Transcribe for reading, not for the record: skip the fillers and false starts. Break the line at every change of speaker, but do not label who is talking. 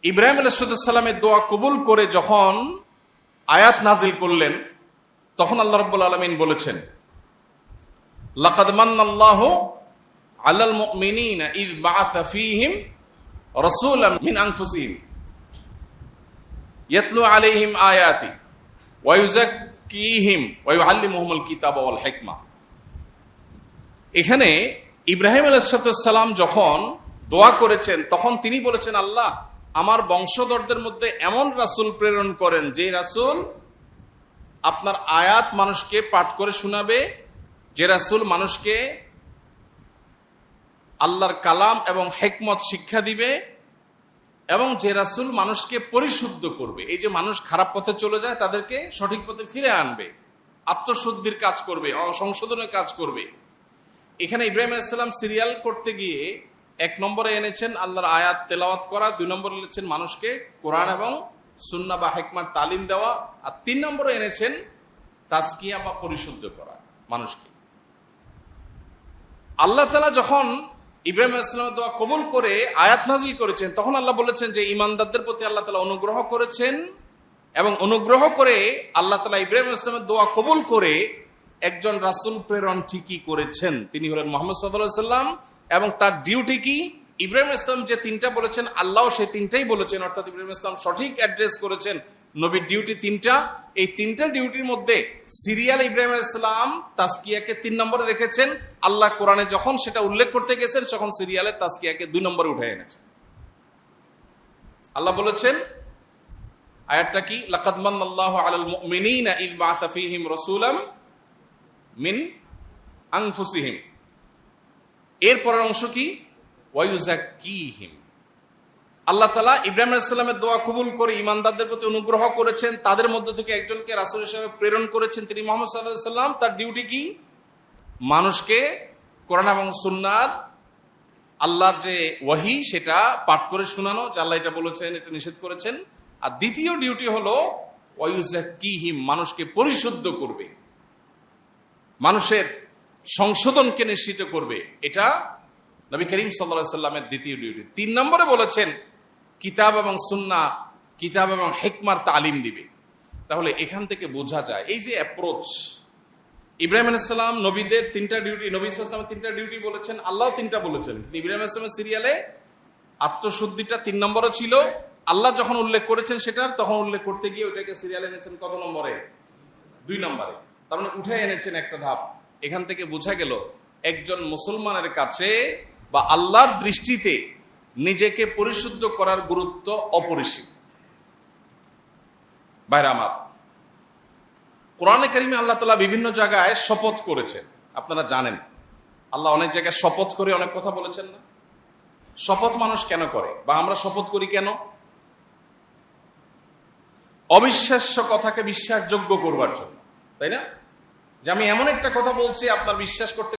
ইব্রাহিম আলাইহিস সালামের দোয়া কবুল করে যখন আয়াত নাজিল করলেন, তখন আল্লাহ রাব্বুল আলামিন বলেছেন, লাকাদ মান্নাল্লাহু আলাল মুমিনিনা ইয বাআসা ফীহিম রাসূলাম মিন আনফুসিহিম ইয়াতলু আলাইহিম আয়াতি ওয়া ইউযাক্কিহিম ওয়া ইউআল্লিমুহুমুল কিতাবা ওয়াল হিকমা। এখানে ইব্রাহিম আলাইহিস সালাম যখন দোয়া করেছেন, তখন তিনি বলেছেন, আল্লাহ আমার বংশধরদের মধ্যে এমন রাসূল প্রেরণ করেন যে রাসূল আপনার আয়াত মানুষকে পাঠ করে শোনাবে, যে রাসূল মানুষকে আল্লাহর কালাম এবং হিকমত শিক্ষা দিবে, এবং যে রাসূল মানুষকে পরিশুদ্ধ করবে। এই যে মানুষ খারাপ পথে চলে যায় তাদেরকে সঠিক পথে ফিরে আনবে, আত্মশুদ্ধির কাজ করবে, সংশোধনের কাজ করবে। এখানে ইব্রাহিম আলাইহিস সালাম সিরিয়াল করতে গিয়ে 1 নম্বরে এনেছেন আল্লাহর আয়াত তেলাওয়াত করা, 2 নম্বরে এনেছেন মানুষকে কোরআন এবং সুন্নাহ বা হিকমার তালিম দেওয়া, আর 3 নম্বরে এনেছেন তাজকিয়া বা পরিশুদ্ধ করা মানুষকে। আল্লাহ তাআলা যখন ইব্রাহিম আলাইহিস সালামের দোয়া কবুল করে আয়াত নাজিল করেছেন, তখন আল্লাহ বলেছেন যে ঈমানদারদের প্রতি আল্লাহ তাআলা অনুগ্রহ করেছেন, এবং অনুগ্রহ করে আল্লাহ তাআলা ইব্রাহিম আলাইহিস সালামের দোয়া কবুল করে একজন রাসূল প্রেরণ ঠিকই করেছেন। তিনি হলেন মুহাম্মদ সাল্লাল্লাহু আলাইহি ওয়াসাল্লাম। এবং তার ডিউটি কি? ইব্রাহিম আলাইহিস সালাম যে 3টা বলেছেন, আল্লাহ সেই 3টাই বলেছেন, অর্থাৎ ইব্রাহিম আলাইহিস সালাম সঠিক অ্যাড্রেস করেছেন। নবীর ডিউটি 3টা। এই 3টা ডিউটির মধ্যে সিরিয়াল ইব্রাহিম আলাইহিস সালাম তাজকিয়াকে 3 নম্বরে রেখেছেন। আল্লাহ কোরআনে যখন সেটা উল্লেখ করতে গেছেন, তখন সিরিয়ালে তাজকিয়াকে 2 নম্বরে উঠে এনেছেন। আল্লাহ বলেছেন, আয়াতটা কি? লাকাদ মান্নাল্লাহু আলাল মুমিনিনা ইয বাআসা ফীহিম রাসূলাম মিন আনফুসিহিম। এর পরের অংশ কি? ওয়া ইউযাক্কিহিম। আল্লাহ তাআলা ইব্রাহিম আলাইহিস সালামের দোয়া কবুল করে ঈমানদারদের প্রতি অনুগ্রহ করেছেন, তাদের মধ্য থেকে একজনকে রাসূল হিসেবে প্রেরণ করেছেন, তিনি মুহাম্মদ সাল্লাল্লাহু আলাইহি ওয়াসাল্লাম। তার ডিউটি কি? মানুষকে কোরআন এবং সুন্নাহর আল্লাহর যে ওয়াহী সেটা পাঠ করে শোনানো, যে আল্লাহ এটা বলেছেন, এটা নিষেধ করেছেন। আর দ্বিতীয় ডিউটি হলো ওয়া ইউযাক্কিহিম, মানুষকে পরিশুদ্ধ করবে, মানুষের সংশোধনকে নিশ্চিত করবে। এটা নবী করিম সাল্লাল্লাহু আলাইহি ওয়াসাল্লামের দ্বিতীয় ডিউটি। 3 নম্বরে বলেছেন কিতাব এবং সুন্নাহ, কিতাব এবং হিকমার তালিম দিবে। তাহলে এখান থেকে বোঝা যায় এই যে অ্যাপ্রোচ, ইব্রাহিম আলাইহিস সালাম নবীদের 3টা ডিউটি, নবী সাল্লাল্লাহু আলাইহি ওয়াসাল্লাম 3টা ডিউটি বলেছেন, আল্লাহ 3টা বলেছেন। ইব্রাহিম আলাইহিস সালামের সিরিয়ালে আত্মশুদ্ধিটা 3 নম্বরে ছিল। আল্লাহ যখন উল্লেখ করেছেন সেটার, তখন উল্লেখ করতে গিয়ে ওইটাকে সিরিয়ালে এনেছেন কত নম্বরে? 2 নম্বরে। তার মানে উঠে এনেছেন একটা ধাপ। এখান থেকে বোঝা গেল একজন মুসলমানের কাছে বা আল্লাহর দৃষ্টিতে নিজেকে পরিশুদ্ধ করার গুরুত্ব অপরিসীম। ভাইরা আমার, কোরআনে কারিমে আল্লাহ তাআলা বিভিন্ন জায়গায় শপথ করেছেন, আপনারা জানেন। আল্লাহ অনেক জায়গায় শপথ করে অনেক কথা বলেছেন না? শপথ মানুষ কেন করে, বা আমরা শপথ করি কেন? অবিশ্বাস্য কথাকে বিশ্বাসযোগ্য করবার জন্য, তাই না? যে আমি এমন একটা কথা বলছি আপনার বিশ্বাস করতে